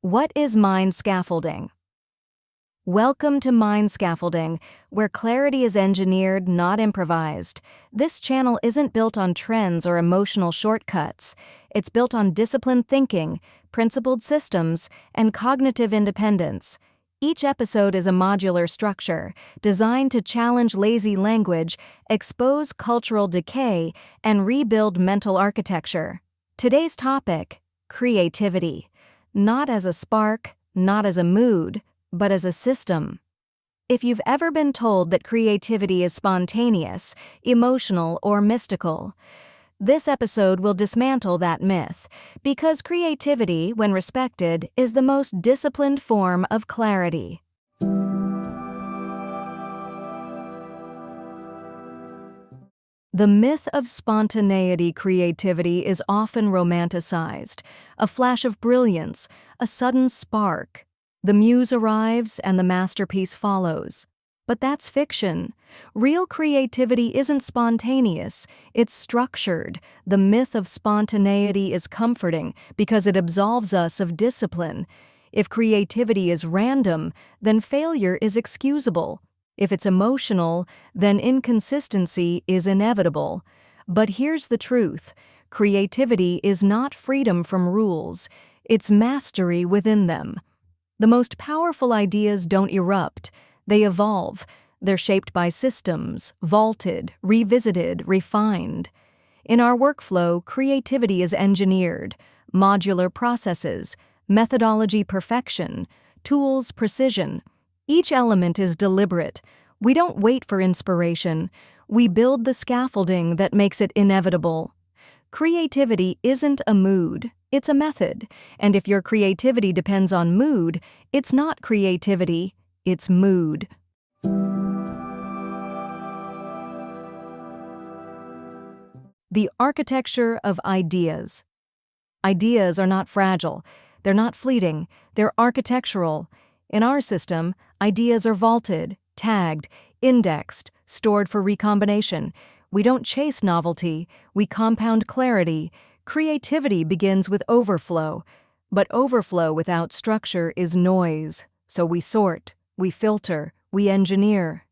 What is mind scaffolding? Welcome to Mind Scaffolding, where clarity is engineered, not improvised. This channel isn't built on trends or emotional shortcuts. It's built on disciplined thinking, principled systems, and cognitive independence. Each episode is a modular structure, designed to challenge lazy language, expose cultural decay, and rebuild mental architecture. Today's topic: creativity. Not as a spark, not as a mood, but as a system. If you've ever been told that creativity is spontaneous, emotional, or mystical, this episode will dismantle that myth, because creativity, when respected, is the most disciplined form of clarity. The myth of spontaneity creativity is often romanticized, a flash of brilliance, a sudden spark. The muse arrives and the masterpiece follows. But that's fiction. Real creativity isn't spontaneous, it's structured. The myth of spontaneity is comforting because it absolves us of discipline. If creativity is random, then failure is excusable. If it's emotional, then inconsistency is inevitable. But here's the truth: creativity is not freedom from rules, it's mastery within them. The most powerful ideas don't erupt, they evolve. They're shaped by systems, vaulted, revisited, refined. In our workflow, creativity is engineered: modular processes, methodology perfection, tools precision. Each element is deliberate. We don't wait for inspiration. We build the scaffolding that makes it inevitable. Creativity isn't a mood, it's a method. And if your creativity depends on mood, it's not creativity, it's mood. The architecture of ideas. Ideas are not fragile. They're not fleeting. They're architectural. In our system, ideas are vaulted, tagged, indexed, stored for recombination. We don't chase novelty, we compound clarity. Creativity begins with overflow, but overflow without structure is noise. So we sort, we filter, we engineer.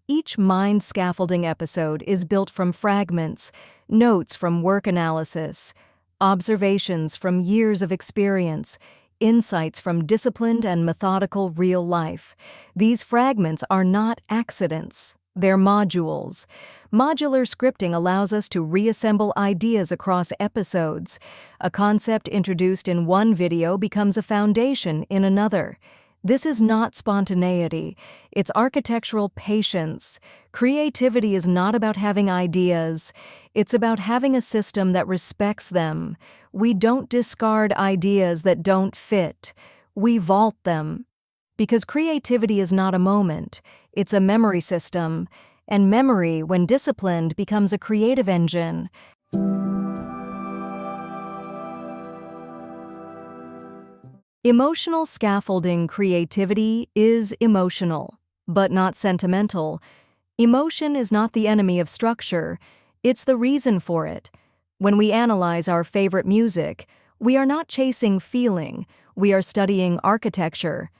Each mind scaffolding episode is built from fragments, notes from work analysis, observations from years of experience, insights from disciplined and methodical real life. These fragments are not accidents, they're modules. Modular scripting allows us to reassemble ideas across episodes. A concept introduced in one video becomes a foundation in another. This is not spontaneity, it's architectural patience. Creativity is not about having ideas, it's about having a system that respects them. We don't discard ideas that don't fit, we vault them. Because creativity is not a moment, it's a memory system, and memory, when disciplined, becomes a creative engine. Emotional scaffolding creativity is emotional, but not sentimental. Emotion is not the enemy of structure, it's the reason for it. When we analyze our favorite music, we are not chasing feeling, we are studying architecture.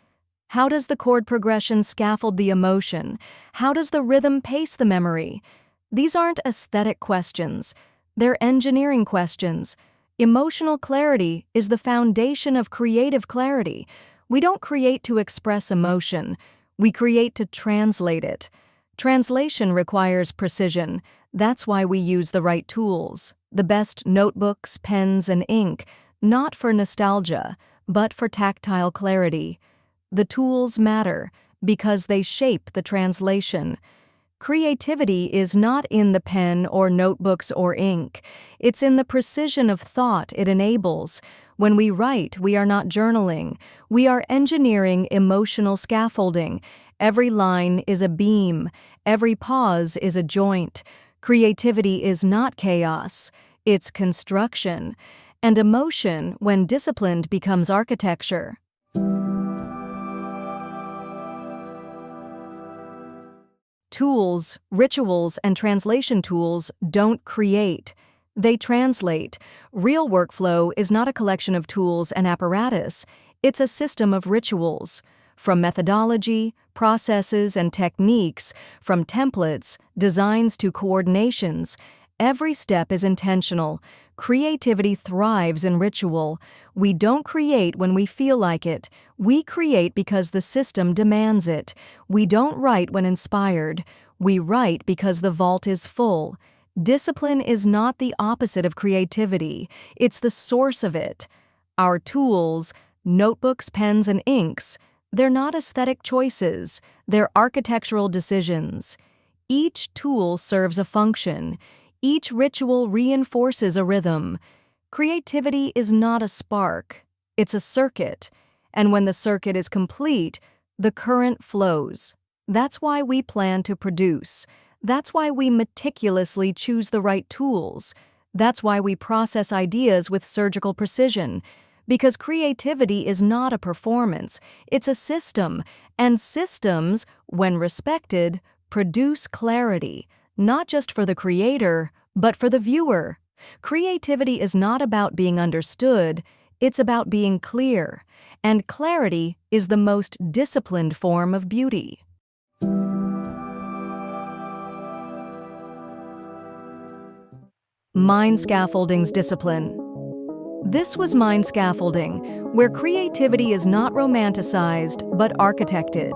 How does the chord progression scaffold the emotion? How does the rhythm pace the memory? These aren't aesthetic questions, they're engineering questions. Emotional clarity is the foundation of creative clarity. We don't create to express emotion, we create to translate it. Translation requires precision. That's why we use the right tools, the best notebooks, pens, and ink, not for nostalgia, but for tactile clarity. The tools matter because they shape the translation. Creativity is not in the pen or notebooks or ink. It's in the precision of thought it enables. When we write, we are not journaling. We are engineering emotional scaffolding. Every line is a beam. Every pause is a joint. Creativity is not chaos. It's construction. And emotion, when disciplined, becomes architecture. Tools, rituals, and translation tools don't create. They translate. Real workflow is not a collection of tools and apparatus. It's a system of rituals, from methodology, processes, and techniques, from templates, designs to coordinations. Every step is intentional. Creativity thrives in ritual. We don't create when we feel like it. We create because the system demands it. We don't write when inspired. We write because the vault is full. Discipline is not the opposite of creativity. It's the source of it. Our tools, notebooks, pens, and inks, they're not aesthetic choices. They're architectural decisions. Each tool serves a function. Each ritual reinforces a rhythm. Creativity is not a spark. It's a circuit. And when the circuit is complete, the current flows. That's why we plan to produce. That's why we meticulously choose the right tools. That's why we process ideas with surgical precision. Because creativity is not a performance, it's a system. And systems, when respected, produce clarity, not just for the creator, but for the viewer. Creativity is not about being understood, it's about being clear. And clarity is the most disciplined form of beauty. Mind Scaffolding's discipline. This was Mind Scaffolding, where creativity is not romanticized, but architected.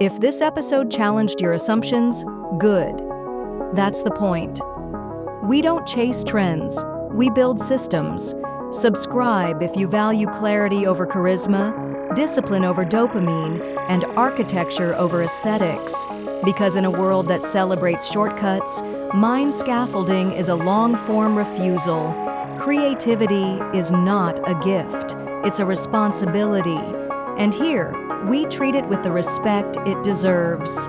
If this episode challenged your assumptions, good. That's the point. We don't chase trends, we build systems. Subscribe if you value clarity over charisma, discipline over dopamine, and architecture over aesthetics. Because in a world that celebrates shortcuts, Mind Scaffolding is a long-form refusal. Creativity is not a gift, it's a responsibility. And here, we treat it with the respect it deserves.